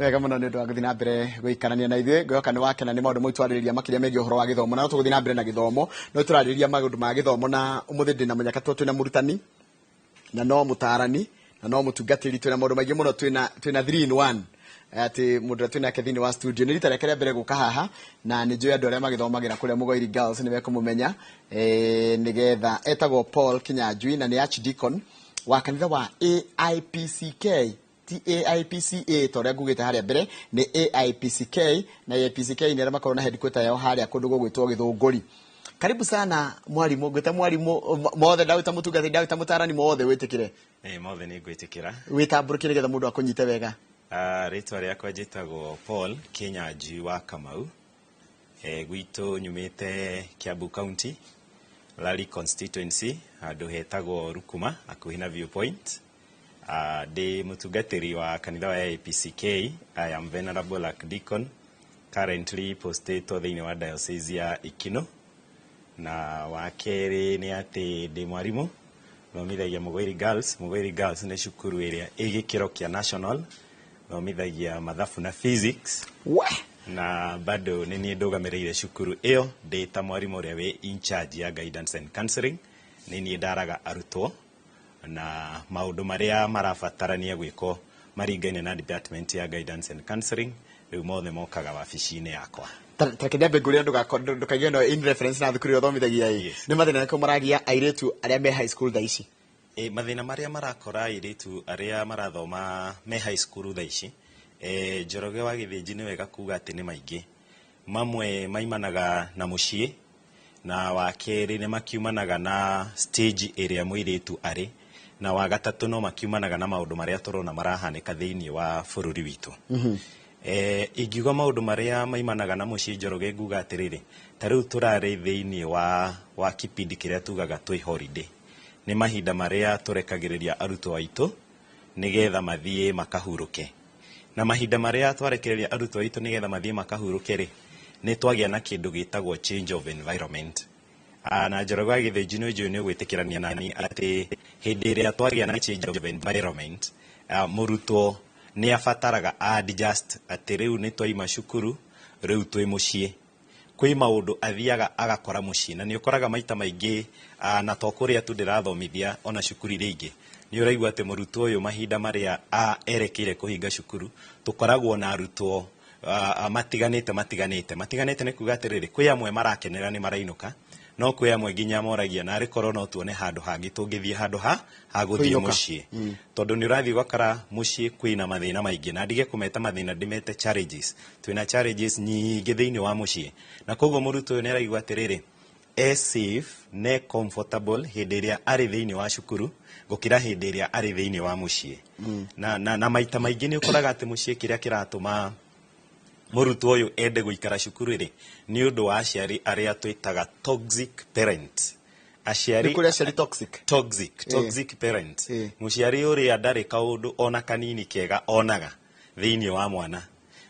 wega muno ni ndo guthina mbere guikarania na ithuĩ ngoka ni wakena ni maundu moitwarĩrĩria makiria megie uhoro wa githomo na tuguthina mbere na githomo no turarĩrĩria maundu ma githomo na umuthi ndina munyaka twina murutani na no mutarani na no mutungatĩri twina maundu maingĩ muno twina 3 in 1 ati mundu twina ke thini wa studio ni rita rĩa mbere guka haha na ni njũĩ andũ arĩa magithomagira kuria Mugoiri Girls ni bekumumenya nigetha etagwo Paul Kinyanjui na ni archdeacon wa kanitha wa AIPCK AIPCA toria ngugite haria mbere ni AIPCK na AIPCK ni ara makorwo na headquarter yao haria kundu gugwitwo Githunguri. Karibu sana mwalimu, ngwita mwalimu mothe ndawita mutungathi ndawita mutarani mothe witikire. Mothe ni ngwitikira. Witamburukire getha mundu akunyite wega. Ritwa riakwa njitagwo Paul Kinyanjui wa Kamau. Gwitu nyumite Kiambu County, Lari constituency, andu hetagwo Rukuma akuhi na Viewpoint. Ndi mutungatiri wa kanitha wa AIPCK. I am Venerable Archdeacon, currently posted thiini wa diocese ya Ikino. Na wakeri ni ati ndi mwarimu thomithagia Mugoiri Girls. Mugoiri Girls ni cukuru iria igikiro kia national, thomithagia mathabu na physics. Na bado ni nie ndugamiriire cukuru iyo ndi ta mwarimu uria we in charge ya guidance and counseling. Ni nie ndaraga arutwo na maundu maria marabatarania gwiko maringaine na department ya guidance and counseling. Riu mothe mokaga wabici-ini yakwa. Takinda benguria ndukagĩa no in reference na thukuru thomithagia ni mathina ko maragia airetu aria me high school thaici. Mathina maria marakora airetu aria marathoma me high school thaici Njoroge wa Githĩnji ni wega kuga ati ni maingi. Mamwe maimanaga na mucii na wakeri ni makiumanaga na stage area muiretu ari na wa gatatu no makiumanaga na maundu maria turona marahanika thiini wa bururi witu. Ingiuga maundu maria maimanaga na mucii Njoroge nguga atiriri ta riu turari thiini wa kipindi kiria tugaga twi holiday ni mahinda maria turekagiriria arutwo aitu nigetha mathie makahuruke na mahinda maria twarekereria arutwo aitu nigetha mathie makahuruke ri ni twagia na kindu gitagwo change of environment. Na Njoroge wa Githĩnji no njui ni gwitikirania nani ati hindi iria twagia na change of environment murutwo ni afataraga adjust ati riu ni twaima cukuru riu twi mucii kwi maundu athiaga agakora mucii na ni ukoraga maita maingi na tokuria tu ndirathomithia ona cukuru ringi ni uraigua ati murutwo uyu mahinda maria erekeire kuhinga cukuru tukoragwo na arutwo matiganite ni kuga atiriri kwi amwe marakenera ni marainuka no kwi amwe nginya moragia na rikorwo no tuone handu hangi tungithie handu ha guthie mucii tondu ni urathie gwakara mucii kwina mathina maingi na ndige kumeta mathina ndimete challenges twina challenges nyingi thiini wa mucii na koguo murutwo uyu ni araigua atiriri safe ne comfortable hindi iria ari thiini wa cukuru gukira hindi iria ari thiini wa mucii na maita maingi ni ukoraga ati mucii kiria kiratuma murutwo uyu ende guikara cukuru ri ni undu wa aciari aria twitaga toxic parents. Aciari toxic parents. Muciari uria ndari kaundu ona kanini kega onaga thiini wa mwana.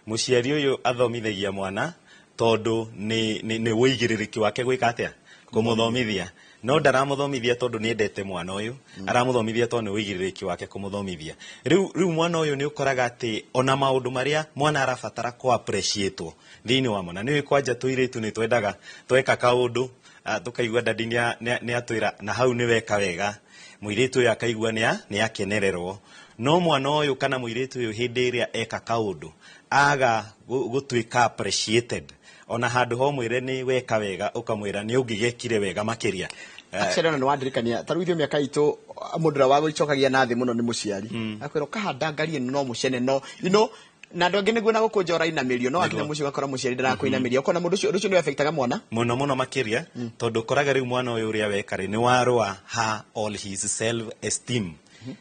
Muciari uyu athomithagia mwana tondu ni wigiririki wake gwika atia kumuthomithia no ndaramuthomithia tondu ni endete mwana uyu aramuthomithia tondu ni wigiririki wake kumuthomithia. Riu mwana uyu ni ukoraga ati ona maundu maria mwana arabatara ko appreciate thiini wa mwana ni kwanja tuiretu ni twendaga tweka kaundu tukaigua dadi ni atwira na hau ni weka wega muiretu uyu akaigua ni akenererwo no mwana uyu kana muiretu uyu hindi iria eka kaundu aga gutwika appreciated ona handu ho mwire ni weka wega ukamwira ni ungigekire wega makiria. Acerana ni wandirikania taru ithio miaka itu mundura wa gwicokagia na thi muno ni muciari akwira kahanda ngari no mucene no na ndonge niguo na gukunjora ina mirio no akinya muci gakora muciari ndarakuina mirio kona mundu ucio ni affectaga mwana muno makiria tondu koraga riu mwana uyu uria wekari ni warua ha all his self esteem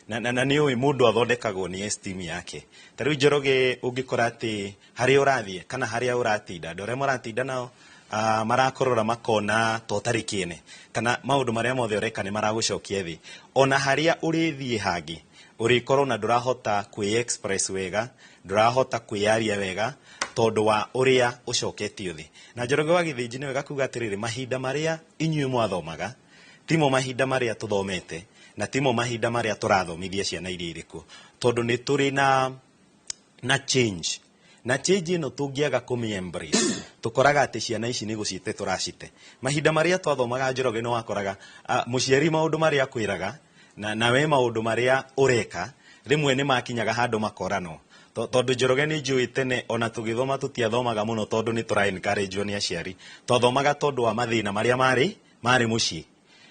na ni uyu mundu athondekagwo ni esteem yake. Tariu Njoroge ungikora ati hari urathie kana haria uratinda ndore muratinda nao marakorora makona totarikiene kana maundu maria mothe ureka ni maragucokia thi ona haria urithie hangi urikorwo na ndurahota kwi express wega ndurahota kwiaria wega tondu wa uria ucoketio thi. Na Njoroge wa Githĩnji ni wega kuga atiriri mahinda maria inyuĩ mwathomaga timo mahinda maria tuthomete na timo mahinda maria turathomithia ciana iria iriku tondu ni turi na na change ino tungiaga kumi embrace tukoraga ati ciana ici ni gucite turacite mahinda maria twathomaga Njoroge no wakoraga muciari maundu maria akwiraga na we maundu maria ureka rimwe ni makinyaga handu makorano tondu Njoroge ni njui tene ona tugithoma tutiathomaga muno tondu ni tura encourage ni aciari twathomaga tondu wa mathina maria mari mucii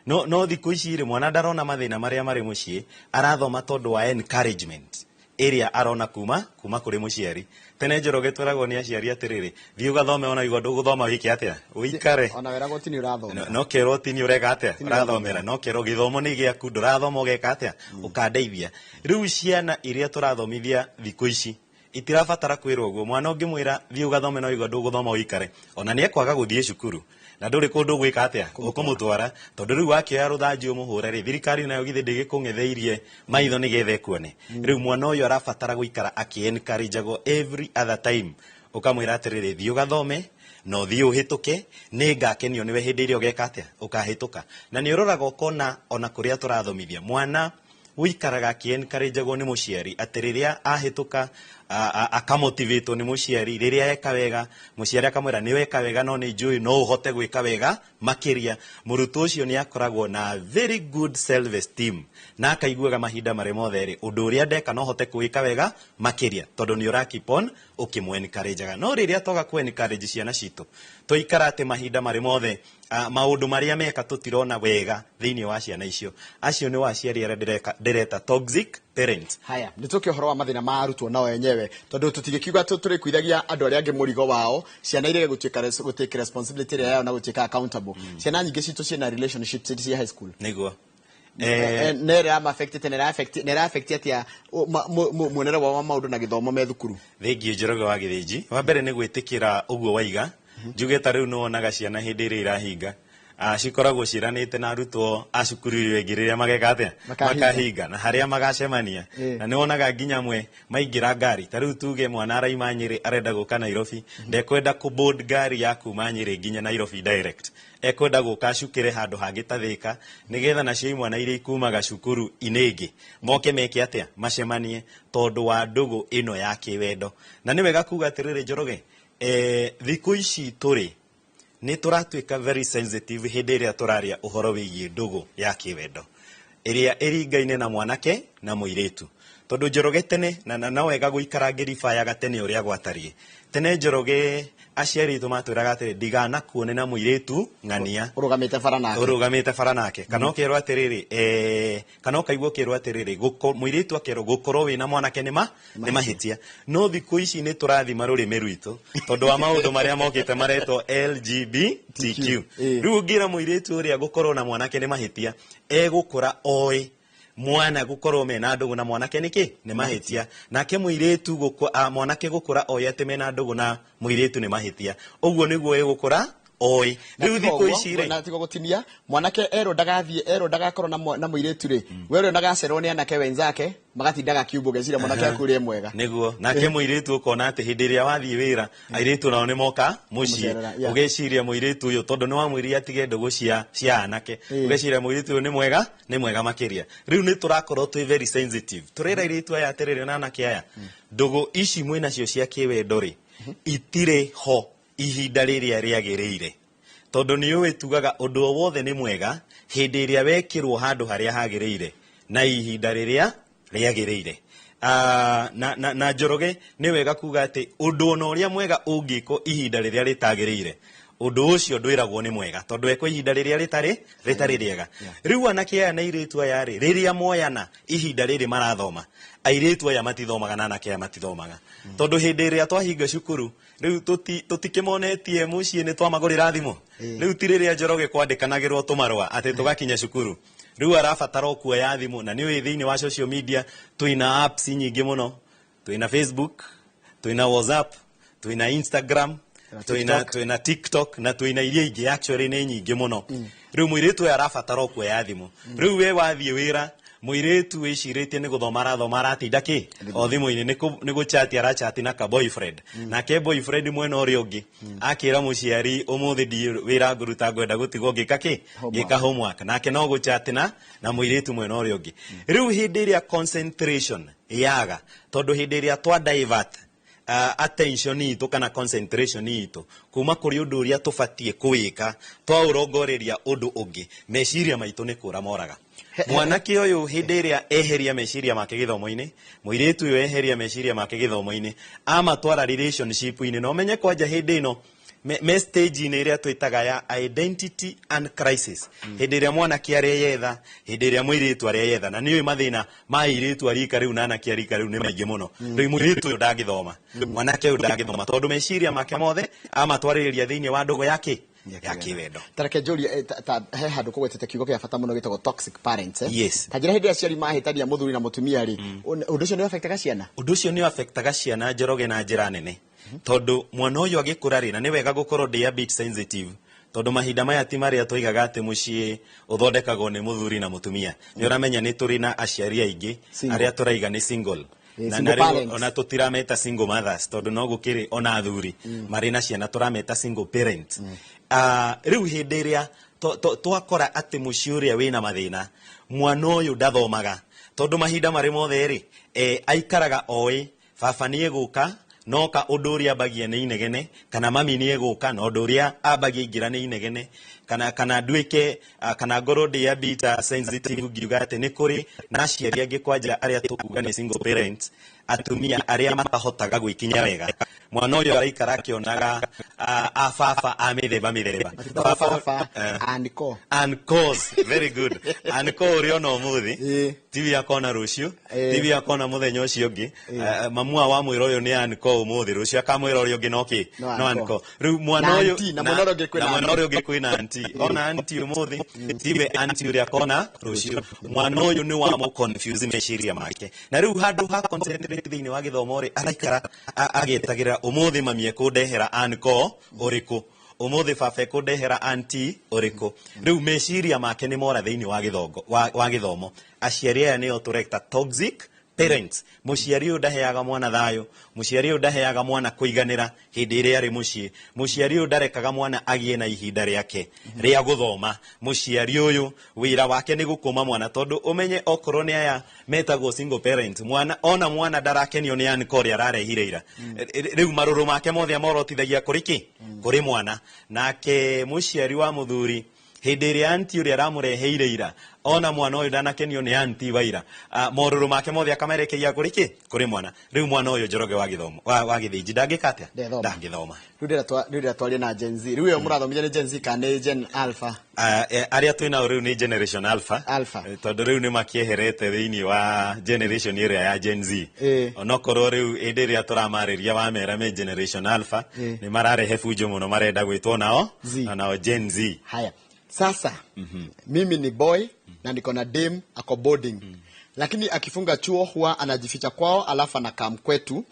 no thiku ici ri mwana ndarona mathina maria mari mucii arathoma tondu wa encouragement area arona kuma kuri muciari tene Njoroge tweragwo ni aciari atiriri thiu gathome ona igwa nduguthoma wiki atia uikare ona wera tini urathoma no kero tini urega atia urathomera no kero githomo ni giaku ndurathoma ugeka atia ukandeithia riu ciana iria turathomithia thiku ici itirabatara kwirwo uguo mwana ungimwira thiu gathome no igwa nduguthoma uikare ona ni ekwaga guthie cukuru na nduri kundu gwika atia ukumutwara tondu riu wakioya ruthanji umuhure ri thirikari nayo githi ndigikung'etheirie maitho ni gethe kuone riu mwana uyu arabatara guikara aki-encourageagwo every other time ukamwira atiriri thiu gathome no thiu hituke ni ngakenio niwe hindi iria ugeka atia ukahituka na ni uroraga ukona ona kuria turathomithia mwana uikaraga aki-encourageagwo ni muciari atiriria ahituka akamotivate ni muciari riria eka wega muciari akamwira ni weka wega no ni njui no uhote gwika wega makiria murutu ucio ni akoragwo na very good self esteem na akaiguaga mahinda mare mothe ri undu uria ndeka no hote gwika wega makiria tondu ni ura keep on ukimwencourageaga no riria toga encourage ciana citu toikara ati mahinda mare mothe maundu maria meka tutirona wega thiini wa ciana icio acio ni waciari aria ndireta toxic parents haya nituke horo wa mathina ma arutwo nao enyewe tondu tutigikiuga turikuithagia andu aria angi murigo wao ciana iria gutake responsibility ria yao na gutake accountable ciana nyingi citu ciena relationships cia high school niguo nera affect atia muonere wa maundu na githomo me thukuru thengi Njoroge wa Githĩnji wa mbere ni gwitikira uguo waiga njuge ta riu no onaga ciana hindi iria irahinga cikoragwo ciranite na arutwo acukuru iria ingĩ rĩrĩa mageka atia makahinga na haria magacemania na ni wonaga nginya mwe maingira ngari ta riu tuge mwana araima Nyeri arenda guka Nairobi ndekwenda kuboard ngari ya kuma Nyeri nginya Nairobi direct ekwenda guka acukire handu hangi ta Thika nigetha nacio imwana iria ikumaga cukuru inengi moke meke atia macemanie tondu wa ndugu ino ya kiwendo na ni wega kuga atiriri Njoroge thiku ici turi ni turatuika very sensitive hindi iria turaria uhoro wigie ndugu ya kiwendo iria iringaine na mwanake na muiritu tondu Njoroge tene na wega guikara ngirifa gatene uria gwatarie tene Njoroge aciari itu matwiraga atiri ndigana kuone na muiritu ng'ania urugamite fara nake kana ukirwo atiriri kana ukaigwo kirwo atiriri muiritu akirwo gukorwo wina mwanake ni mahitia no thiku ici ni turathima rurimi rwitu tondu wa maundu maria mokite maretwo LGBTQ riu ngira muiritu uria gukorwo na mwanake ni mahitia egukura oi mwana gukorwo mena ndugu na mwanake niki ni mahitia nake muiritu mwanake gukura oi ati mena ndugu na muiritu ni mahitia uguo niguo egukura oi riu thiku ici ri na tigo gutinia mwanake ndagathie ndagakorwo na muiritu ri wero ndagacerwo ni anake wenzake magatindaga kiumbo gecira mwanake akurie mwega niguo nake muiritu ukona ati hindi iria wathie wira airitu nao ni moka mucii ugeciria muiritu uyu tondu ni wamwiria atige ndugu cia anake ugeciria muiritu uyu ni mwega makiria riu ni turakorwo twi very sensitive turira airitu aya atiriri na anake aya ndugu ici mwina cio cia kiwendo ri itire ho ihinda riria riagiriire tondu ni uwe tugaga undu o wothe ni mwega hindi iria wekirwo handu haria hagiriire na ihinda riria riagiriire na Njoroge ni wega kuga ati undu ono uria mwega ungiko ihinda riria ritagiriire undu ucio ndwiragwo ni mwega tondu eko ihinda riria ritari riega riu anake aya na iritu aya ri riria moyana ihinda riri marathoma airitu aya matithomaga na anake aya matithomaga tondu hindi iria twahinga cukuru riu tutikemonetie mucii ni twamagurira thimu riu ti riria Njoroge kwandikanagirwo tumarwa ati tugakinya cukuru riu arabatara kuoya thimu na ni wi thiini wa social media tuina apps nyingi muno tuina Facebook tuina WhatsApp tuina Instagram tuina TikTok na tuina iria ingi actually ni nyingi muno riu muiritu arabatara kuoya thimu riu we wathie wira muiritu wiciritie ni guthoma arathoma aratinda ki o thimu-ini ni guchati arachati na ka boyfriend na ke boyfriend mwena uria ungi akira muciari umuthi ndi wira nguruta ngwenda gutigwo ngika homework nake no guchati na muiritu mwena uria ungi riu hindi iria concentration yaga tondu hindi iria twa divert attention itu kana concentration itu kuma kuri undu uria tubatie kuwika twa urongoreria undu ungi meciria maitu ni kura moraga mwanake uyu hindi iria eheria meciria make githomo-ini muiritu uyu eheria meciria make githomo-ini ama twara relationship ini no menye kwanja hindi ino me stage ine iria twitaga ya identity and crisis hindi iria mwanake ari yetha hindi iria muiritu ari yetha na niyo mathina ma iritu arika riu na anake arika riu ni maingi muno riu muiritu uyu ndagithoma mwanake uyu ndagithoma tondu meciria make mothe ama twaririria thiini wa ndogo yake ya kiwendo tareke njuri he handu kugwetete kiugo kia bata muno gitagwo toxic parents yes ta njira hindi aciari mahitania muthuri na mutumia ri undu ucio ni affectaga ciana undu ucio ni affectaga ciana njoroge na njira nene tondu mwana uyu agikura ri na ni wega gukorwo ndi a bit sensitive tondu mahinda maya ti maria twigaga ati mucii uthondekagwo ni muthuri na mutumia ni uramenya ni turi na aciari aingi aria turaiga ni single na riu ona tutirameta single mothers tondu no gukiri ona athuri mari na ciana turameta single parent riu hindi iria twakora ati mucii uria wina mathina mwana uyu ndathomaga tondu mahinda mari mothe ri aikaraga oi baba ni eguka noka undu uria ambagia ni inegene kana mami ni eguka no undu uria ambagia ingira ni inegene kana nduike kana ngoro ndi a bit sensitive ngiuga ati ni kuri na aciari angi kwanja aria tukuga ni single parents atumia aria matahotaga gwikinya wega mwana uyu araikara akionaga baba a mithemba baba and cause very good and cause uria no muthi tivi akona rucio tivi akona muthenya ucio ungi mamua wa mwira uyu ni anko umuthi rucio akamwira uria ungi noki no anko riu mwana uyu na mwana uyu ungi kwina anti ona anti umuthi tivi anti uria akona rucio mwana uyu ni wa mo confuse meciria make na riu handu ha concentrate thiini wa githomo ri araikara agetagira umuthi mamie kundehera anko uriku umuthi baba kundehera anti uriku riu meciria make ni mora thiini wa githongo wa githomo aciari aya nio turekta toxic parents muciari uyu ndaheaga mwana thayo muciari uyu ndaheaga mwana kuiganira hindi iria ari mucii muciari uyu ndarekaga mwana agie na ihinda riake ria guthoma muciari uyu wira wake ni gukuma mwana tondu umenye okorwo ni aya metagwo single parents mwana ndarakenio ni anko ria ararehire ira riu maruru make mothe amorotithagia kuriki kuri mwana nake muciari wa muthuri hindi iria anti uria aramureheire ira ona mwana uyu ndanakenio ni anti waira moruru make mothe akamerekeria kuri mwana riu mwana uyu njoroge wa githomo wa githinji ndangikatia ndangithoma riu twarie na Gen Z riu yo murathomithia ni Gen Z kana Gen Alpha aria twina riu ni generation alpha tondu riu ni makieherete thiini wa generation iria ya Gen Z onokorwo riu hindi iria turamariria wa mera me generation alpha ni mararehe fujo muno marenda gwitwo nao Gen Z haya sasa mimi ni boy na niko na dem ako boarding lakini akifunga chuo huwa anajificha kwao alafu anakam kwetu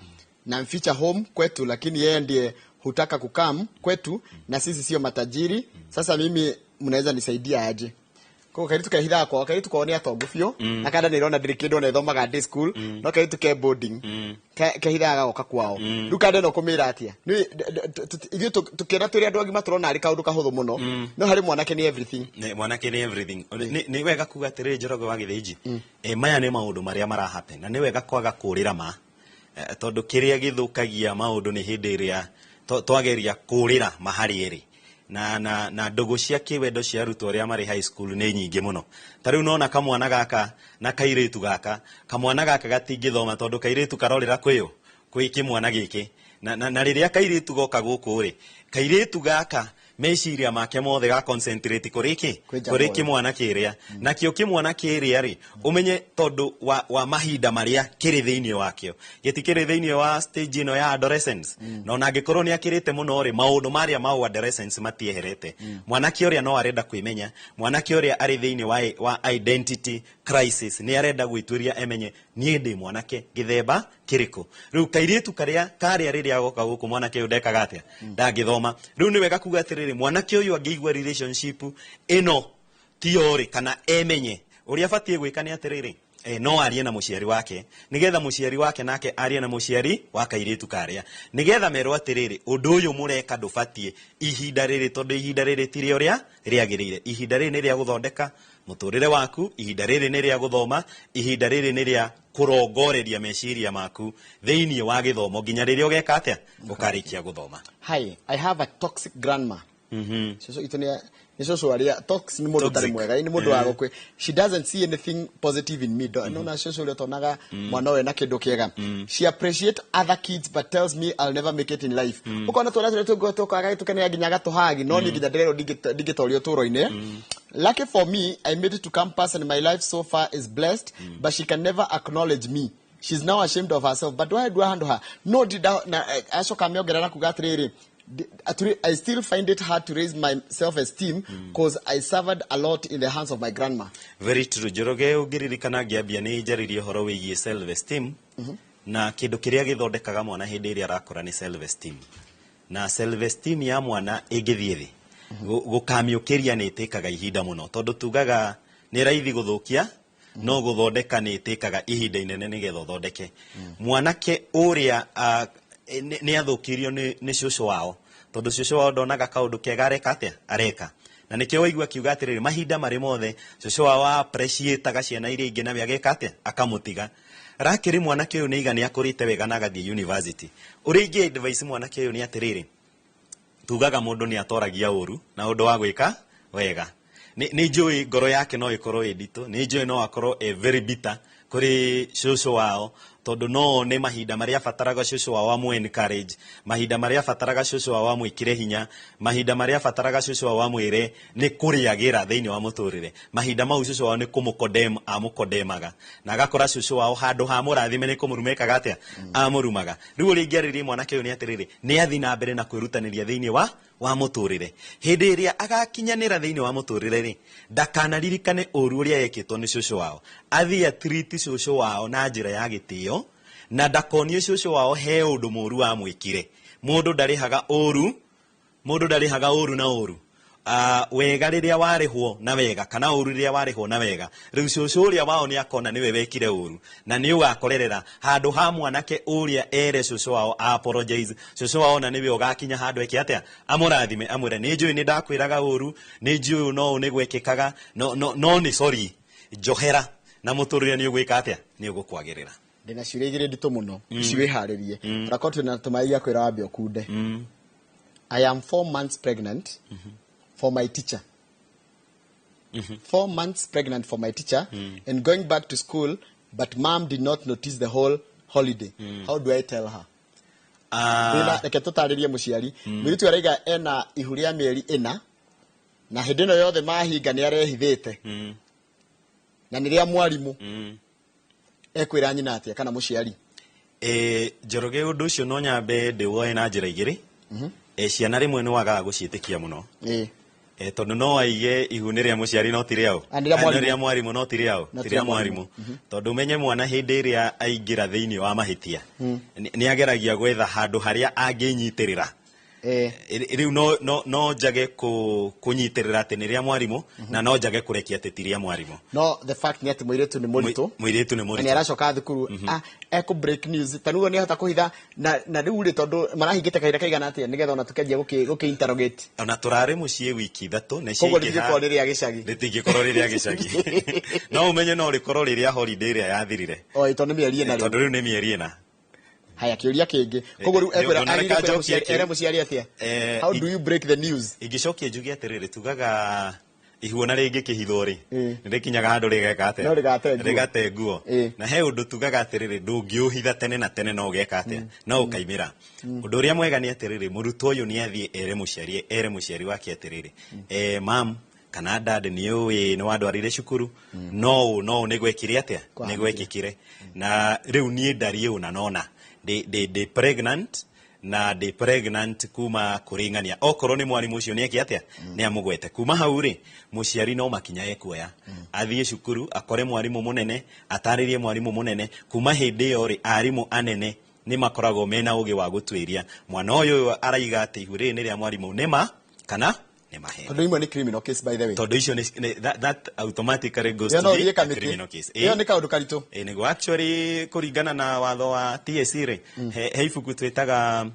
na mficha home kwetu lakini yeye ndiye hutaka kukam kwetu na sisi sio matajiri sasa mimi mnaweza nisaidia aje kwa kaitu kahitha kwa kaitu kwa onia tombu fio akanda nirona ndirikindo na thomaga day school no kaitu ke boarding kahitha gagoka kwao dukande no kumira atia ni ithu tukira turi andu agima turona ari kaundu kahuthu muno no hari mwanake ni everything ni wega kuga tiri njoroge wa githinji maya ni maundu maria mara happen na ni wega kwaga kurira ma tondu kiria githukagia maundu ni hindi iria twageria kurira mahari eri na ndogo cia kiwendo cia arutwo aria mari high school ni nyingi muno tariu nona kamwana gaka na kairitu gaka kamwana gaka gatingithoma tondu kairitu karorira kwiyo kwiki mwana giki na riria kairitu goka guku ri kairitu gaka meciria make mothe ga concentrate kuriki mwana kiria na kio kimwana kiria ri umenye tondu wa mahinda maria kiri thiini wakio gitikiri thiini wa stage ino ya adolescence no nangikorwo ni akirite muno ri maundu maria ma adolescence matieherete mwana kiria no arenda kwimenya mwana kiria ari thiini wa identity crisis ni arenda gwitwiria emenye nie ndi mwanake githemba kiriko riu kairitu karia riria agoka guku mwanake uyu ndekaga atia ndangithoma riu ni wega kuga atiriri mwanake uyu angigwa relationship ino tiori kana emenye uria batie gwika ni atiriri no arie na muciari wake nigetha muciari wake nake arie na muciari wa kairitu karia nigetha merwo atiriri undu uyu mureka ndubatie ihinda riri tondu ihinda riri tiri uria riagirire ihinda riri ni ria guthondeka muturire waku ihinda riri ni ria guthoma ihinda riri ni ria kurongoreria meciria maku thiini wa githomo nginya riria ugeka atia ukarikia guthoma. Hi, I have a toxic grandma. So itonia nisoso aria toxic ni mundu tari mwega ni mundu wa gukwe. She doesn't see anything positive in me. No na soso ule tonaga mwana we na kindu kiega. She appreciate other kids but tells me I'll never make it in life. Ukona tona tukaga tukene ginyaga tuhagi no ni ginya ndero digitorio turo-ine. Lucky for me, I made it to campus and my life so far is blessed, but she can never acknowledge me. She's now ashamed of herself. But why do I handle her? No, I still find it hard to raise my self-esteem because I suffered a lot in the hands of my grandma. Very true. Joroge ugiririkana giambia ni njaririe horo wigie self-esteem na kindu kiria githondekaga mwana hindi iria arakura ni self-esteem. Na self-esteem ya mwana igithie thi gukamiukiria ni itikaga ihinda muno tondu tugaga ni raithi guthukia no guthondeka ni itikaga ihinda inene nigetha thondeke. Mwanake uria ni athukirio ni shushu wao tondu shushu wao ndonaga kaundu kega areka na nikio waigua kiuga atiriri mahinda mari mothe shushu wao appreciate ciana iria ingi na miageka atia akamutiga. Rakiri mwanake uyu ni igani akurite wega na agathie university. Uringi advice mwanake uyu ni atiriri tugaga mundu ni atoragia uru na undu wa gwika wega. Ni njui ngoro yake no ikorwo edito, ni njui no akorwo very bitter kuri shushu wao tondu no ne mahinda maria fataraga shushu wao amu encourage, mahinda maria fataraga shushu wao amu ikire hinya, mahinda maria fataraga shushu wao amu ire ni kuriagira thiini wa muturire, mahinda mau shushu wao ni kumukondem amukondemaga na agakora shushu wao handu ha murathime ni kumurumekaga atia amurumaga. Riu ringiaririe mwanake uyu ni atiriri ni athi na mbere na kwirutaniria thiini wa muturire. Hindi iria agakinyanira thiini wa muturire ri ndakanaririkane uru uria yekitwo ni shushu wao, athi a treat shushu wao na njira ya gitio na ndakonio shushu wao he undu muru wa mwikire. Mundu ndarihaga uru na uru. Wega riria warihwo na wega kana uru riria warihwo na wega. Riu shushu uria wao ni akona niwe wekire uru na ni ugakorerera handu ha mwanake uria ere shushu wao apologize. Shushu wao na niwe ugakinya handu eki atia amurathime amwire ni njui ni ndakwiraga uru, ni njui no ni gwekekaga no ni sorry johera na muturire ni ugwika atia ni ugukwagirira. Ndina ciuria igiri nditu muno ciwiharirie rakotu na tumaiya kwira wambe okunde. I am 4 months pregnant for my teacher. 4 months pregnant for my teacher and going back to school, but mom did not notice the whole holiday. How do I tell her? Ndina reke tutaririe muciari muritu araiga ena ihuria mieri 4 na hindi no yothe mahinga ni arehithite na niria mwarimu ekwira nyina atia kana muciari. Njoroge undu ucio no nyambe ndiwoe na njira igiri. Ciana rimwe ni wagaga guciitikia muno tondu no aige ihuni ria muciari no tiriao ria mwarimu no tiriao tiria mwarimu tondu menye mwana hindi iria aingira thiini wa mahitia ni ageragia gwetha handu haria anginyitirira. Riu no njage kunyitirira ati ni ria mwarimu na no njage kurekia ati tiria mwarimu. No the fact ni ati muiritu ni muritu ni aracoka thukuru eko break news tanugo ni hota kuhitha na riu ri tondu marahingite kaira kaigana atia nigetha ona tukenjia guki interrogate ona turare mucie wiki 3 na ciiki rigikorwo riria gicagi ritingikorwo riria gicagi no umenye no rikorwo riria holiday iria yathirire tondu mieri ena tondu riu ni mieri ena. Haya kiuria kingi koguo riu ekwira ari muciari atia how do you break the news? Igicokia njugi atiriri tugaga ihuona ringi kihitho ri rikinyaga handu rigeka atia rigate nguo na he undu tugaga atiriri ndungiuhitha tene na tene no ugeka atia no ukaimira. Undu uria mwega ni atiriri muruto uyu ni athie ere muciari wake atiriri mam kana dad ni uwi ni wadwarire cukuru no ni gwekire atia ni gwekikire na riu ni ndari una nona de pregnant na de pregnant kuma kuringania okorwo ni mwarimu ucio ni eki atia ni amugwete kuma hau ri muciari no makinya ekuoya athie cukuru akore mwarimu munene ataririe mwarimu munene kuma hindi yo ri arimu anene ni makoragwo mena ugi wa gutwiria mwana uyu araiga ati ihuri ni ria mwarimu nema kana ni mahe. Tondu imwe ni criminal case by the way. Tondu icio that automatically goes to the criminal case. Iyo ni kaundu karitu. Nego actually kuringana na watho wa TSC ri he ibuku twitaga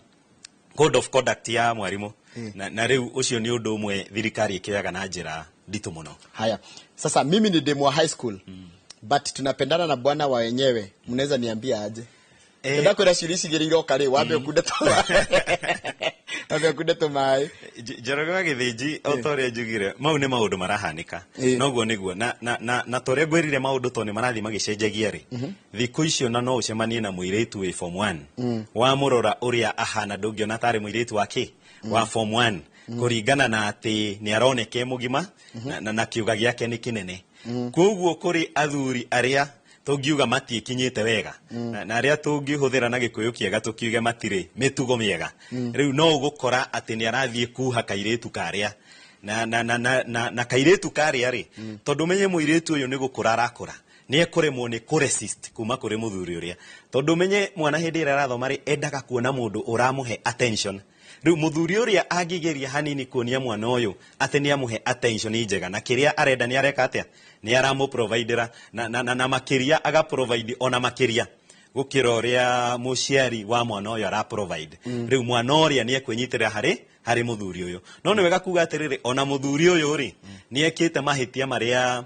code of conduct ya mwarimu na riu ucio ni undu umwe thirikari ikiaga na njira nditu muno. Haya sasa mimi ni demo high school but tunapendana na bwana wa wenyewe. Mnaweza niambia aje? Ndio kuna shirisi geriro kare wabe kudetwa. Wabe kudetwa mai. Jaraga githiji otore jugire. Mau ne maundu marahanika. Noguo niguo na tore gwerire maundu to ne marathi magicenjagia ri. Thiku icio na no ucemanie na muiretu wi form 1. Wa murora uria ahana ndungiona tari muiretu wake wa form 1. Kuringana na ati ni aroneke mugima na kiuga giake ni kinene. Koguo kuri athuri aria tungiuga matikinyite wega na aria tungihuthira na gikuyu kiega tukiuge matire mitugo miega riu no ugukora ati ni arathie kuha kairetu karia na kairetu karia ri tondu menye muiretu uyu ni gukura arakura ni ekuremwo ni kuresist kuma kuri muthuri uria tondu menye mwana hindi ira arathoma ri endaga kuona mundu uramuhe attention. Riu muthuri uria angigeria hanini kuonia mwana uyu ati ni amuhe attention njega na kiria arenda ni areka atia ni aramu providera na makiria aga provide ona makiria gukira uria muciari wa mwana uyu ara provide. Riu mwana uria ni ekwinyitira hari muthuri uyu no ni wega kuga atiriri ona muthuri uyu ri ni ekite mahitia maria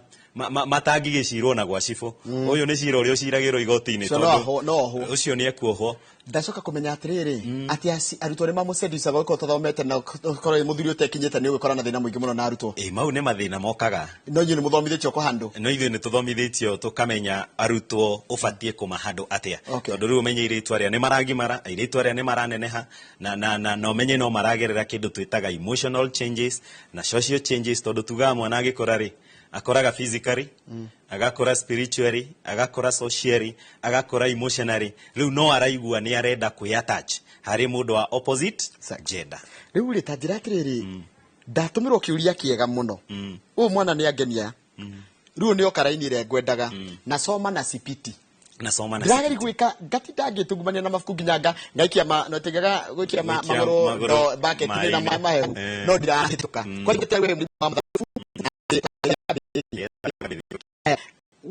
matangigicirwo na gwa cifo uyu ni cira uria ciragirwo igoti-ini tondu ucio ni ekuohwo. Ndacoka kumenya atiriri ati arutwo ni mamucendicaga uko tothomete na korwo muthuri utekinyite ni ugikora na thina mwingi muno na arutwo. Mau ni mathina mokaga no nyi ni muthomithitio ko handu no ithuĩ ni tuthomithitio tukamenya arutwo ubatie kumahandu atia tondu riu umenye iritu aria ni maragimara iritu aria ni maraneneha na umenye no maragerera kindu twitaga emotional changes na social changes tondu tuga mwana agikora ri akoraga physically agakora spiritually agakora socially agakora emotionally riu no araigua ni arenda kwi-attach hari mundu wa opposite gender. Riu ri tanjira atiriri ndatumirwo kiuria kiega muno uyu mwana ni angenia riu ni okaraini ire ngwendaga na soma na cipiti ndageri gwika ngatinda ngitungumania na mafuku nginyanga ngaikia no tegaga gwikia magoro bucket ni na mahehu no ndirahituka kwa ngitewe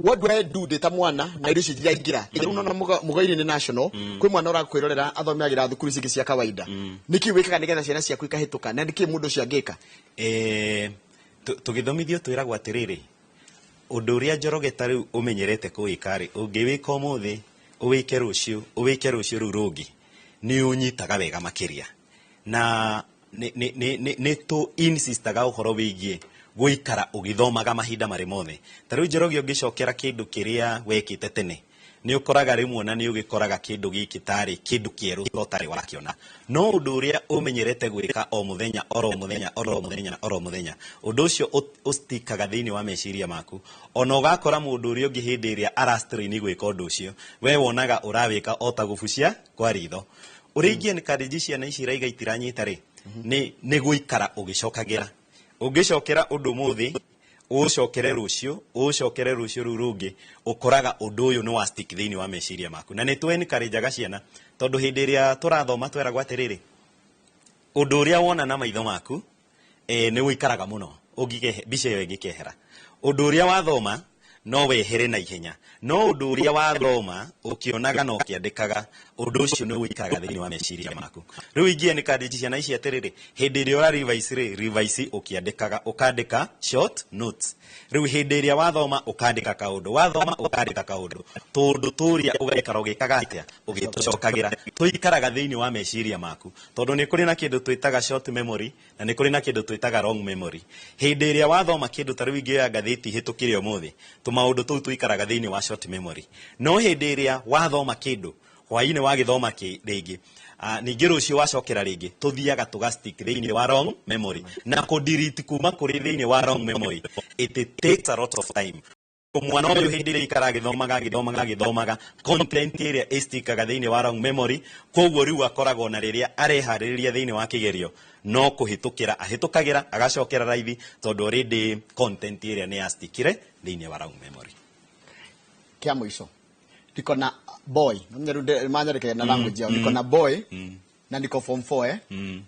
what do I do data mwana na irishi jiragira runo na mugairi ni national kwi mwana urakwirorera athomeagira thukuru cigi cia kawaida niki wikaga nigetha ciana ciaku ikahituka na niki mundu cio angika tugithomithio twiragwa atiriri undu uria Njorogeta riu umenyerete kuwika ri ungiwika umuthi uwike rucio riu rungi ni unyitaga wega makiria na ni tu insistaga uhoro wigie guikara ugithomaga mahinda mari mothe tariu Njoroge ungicokera kindu kiria wekite tene ni ukoraga rimwe na ni ugikoraga kindu giki tari kindu kieru totari warakiona no undu uria umenyerete gwika o muthenya oro muthenya undu ucio ustikaga thiini wa meciria maku ona ugakora mundu uria ungi hindi iria arastrain gwika undu ucio we wonaga urawika ota gubucia kwa ritho urigie ni kadiji ciana ici iraiga itiranyita ri ni guikara ugicokagira ungicokera undu muthi ucokere rucio rurungi ukoraga undu uyu ni wa stick thiini wa meciria maku na ni tweni karejaga ciana tondu hindi iria turathoma tweragwa atiriri undu uria wona na maitho maku ni wikaraga muno ungige bica iyo ingikehera undu uria wathoma no wehere na ihenya no undu uria wathoma ukionaga no kiandikaga undu ucio ni wikaraga thiini wa meciria maku riu ingie ni kadiji ciana ici atiriri hindi iria ura revise ukiandikaga ukandika short notes riu hindi iria wathoma ukandika kaundu wathoma ukandika kaundu tondu turia ugekara ugikaga atia ugitucokagira tuikaraga thiini wa meciria maku tondu ni kuri na kindu twitaga short memory na ni kuri na kindu twitaga long memory hindi iria wathoma kindu tariu ingioya ngathiti hitukire umuthi maundu tuu tuikaraga thiini wa short memory no hindi iria wathoma kindu hwaini wagithoma ringi ningi rucio wacokera ringi tuthiaga tugastick thiini wa long memory na ku delete kuma kuri thiini wa long memory it takes a lot of time mwana uyu hindi iria ikara githomaga content iria istikaga thiini wa long memory koguo riu akoragwo na riria arehaririria thiini wa kigerio no kuhitukira ahitukagira agacokera raithi tondu already content iria ni astikire thiini wa long memory. Kia mwisho ndiko na boy manyareke na language yao ndiko na boy na ndiko form 4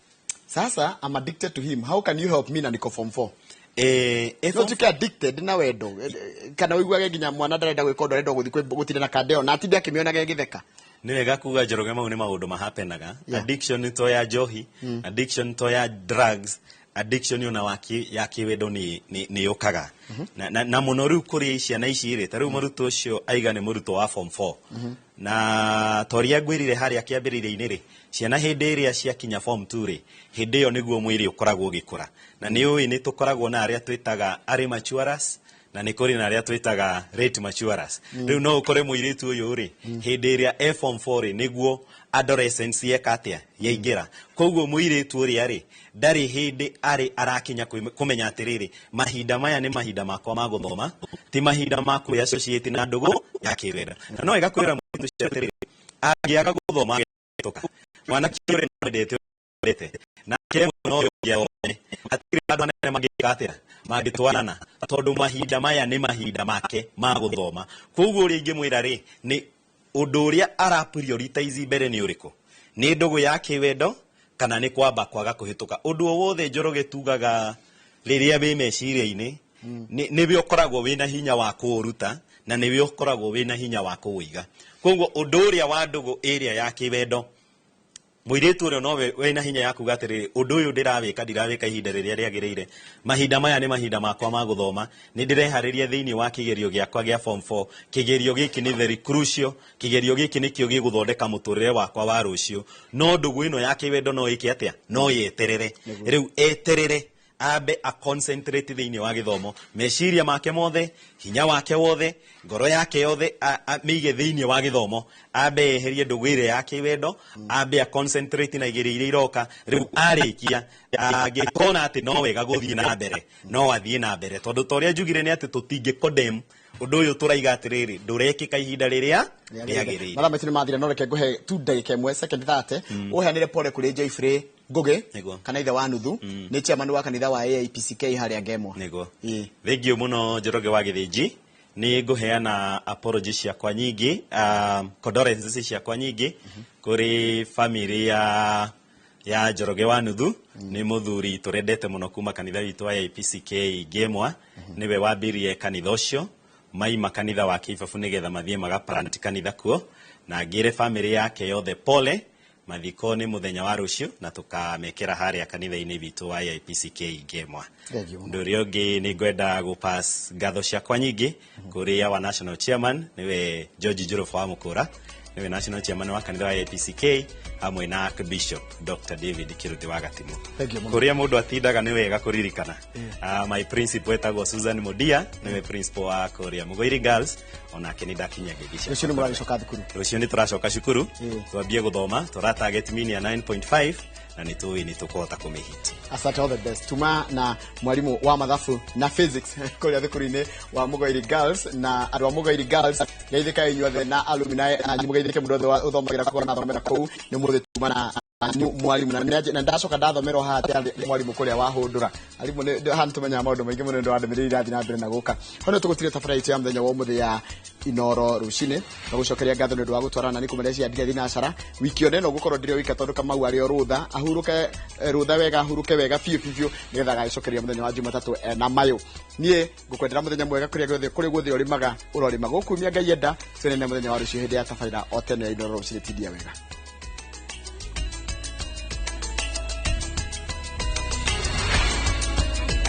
sasa I'm addicted to him, how can you help me na ndiko form 4 if you get addicted na wendo kana wiguage nginya mwana ndarenda gwika undu arenda guthi gutire na kadeo na atinde akimionaga githeka ni wega kuga Njoroge mau ni maundu mahapenaga addiction to ya njohi addiction to ya drugs addiction ona waki ya kiwendo ni yokaga na muno riu kuri ciana ici ri ta riu muruto ucio aiga ni muruto wa form 4 na toria ngwirire haria kiambiriire-ini ri ciana hindi iria ciakinya form 2 ri hindi iyo niguo mwiri ukoragwo gikura na ni ui ni tukoragwo na aria twitaga early maturers na ni kuri na aria twitaga late maturers riu no ukore mwiritu uyu ri hindi iria form 4 ri niguo adolescence yekatia yaingira koguo mwiritu uria ri ndari hindi ari arakinya kumenya atiriri mahinda maya ni mahinda makwa ma guthoma ti mahinda maku ya associate na ndugu ya kiwenda na no igakwira mwiritu ciatiriri agiaga guthoma toka mwana kiore ndete na kile no yo atiri andu anene magikatira magitwarana tondu mahinda maya ni mahinda make ma guthoma koguo uri ingimwira ri ni undu uria ara prioritize mbere ni uriku ni ndugu ya kiwendo kana ni kwamba kwaga kuhituka undu wothe njoroge tugaga riria wi meciria-ini ni bi ukoragwo wina hinya wa kuuruta na ni bi ukoragwo wina hinya wa kuwiga koguo undu uria wa ndugu area ya kiwendo mwiritu uria no wina hinya ya kuga atiriri undu uyu ndirawika ndirawika ihinda riria riagiriire mahinda maya ni mahinda makwa ma guthoma ni ndirehariria thiini wa kigerio giakwa gia form 4 kigerio giki ni very crucial kigerio giki ni kio giguthondeka muturire wakwa wa rucio no ndugu ino ya kiwendo no iki atia no yeterere riu eterere abe a concentrate thiini wa githomo meciria make mothe hinya wake wothe ngoro yake yothe mige thiini wa githomo abe eherie ndugu ire ya kiwendo abe a concentrate na igiri ire iroka riu arikia agikona ati no wega guthii na mbere no athii na mbere tondu toria njugire ni ati tutingi condemn undu uyu turaiga atiriri ndurekika ihinda riria riagiriire mara metini mathira no reke nguhe tu ndagika imwe second 30 uheanire pole kuri Joyfrey Ngugi kana ithe wa nuthu ni chairman wa kanitha wa AIPCK haria Ngemwa nego thengio muno Njoroge wa Githinji ni nguheana apology ciakwa nyingi condolences ciakwa nyingi kuri family ya Njoroge wa nuthu ni muthuri turendete muno kuma kanitha witu wa AIPCK Ngemwa niwe wambirie kanitha ucio maima kanitha wa Kibabu nigetha mathie magaplant kanitha kuo na ngire family yake yothe pole mathiko ni muthenya wa rucio na tukamekera haria kanitha-ini bitu wa AIPCK Ngemwa ndurio ngi ni ngwenda gupass ngatho ciakwa nyingi kuri wa national chairman niwe George Njirubu wa Mukura niwe national chairman wa kanitha wa AIPCK hamwe na Archbishop Dr. David Kiruthi wa Gatimu kuria mundu atindaga ni wega kuririkana my principal etagwo Susan Mudia niwe principal wa Kuria Mugoiri Girls ona kenida kinya gigisha rucio ni muracoka thukuru rucio ni turacoka cukuru twambie guthoma tura target mean ya 9.5 na ni tukuhota kumihiti asante all the best tuma na mwalimu wa mathabu na physics kuria thukuru-ini wa Mugoiri Girls na andu wa Mugoiri Girls geithika inyuothe na alumni na mugeithike mundu othe uthomagira kora na thomera kou ni muthe tuma na mwalimu na ndacoka ndathomerwo haha mwalimu kuria wa hundura alimu hanu tumenya maundu maingi muno ndo andemiriri rathi na mbere na guka hono tugutire tabaraitu ya muthenya wa umuthi ya Inoro rucine na gucokeria ngatho ni ndu wa gutwarana ni kumerecia andia thinacara wiki one no gukorwo ndirio wika tondu Kamau ari o rutha ahuruke rutha wega ahuruke wega fiu nigetha gacokeria muthenya wa Jumatatu na mayo nie ngukwendera muthenya mwega kuri guthi urimaga urorimaga ukumia Ngai enda twene muthenya wa rucio hindi ya tabarira o tene ya Inoro rucine tidia wega.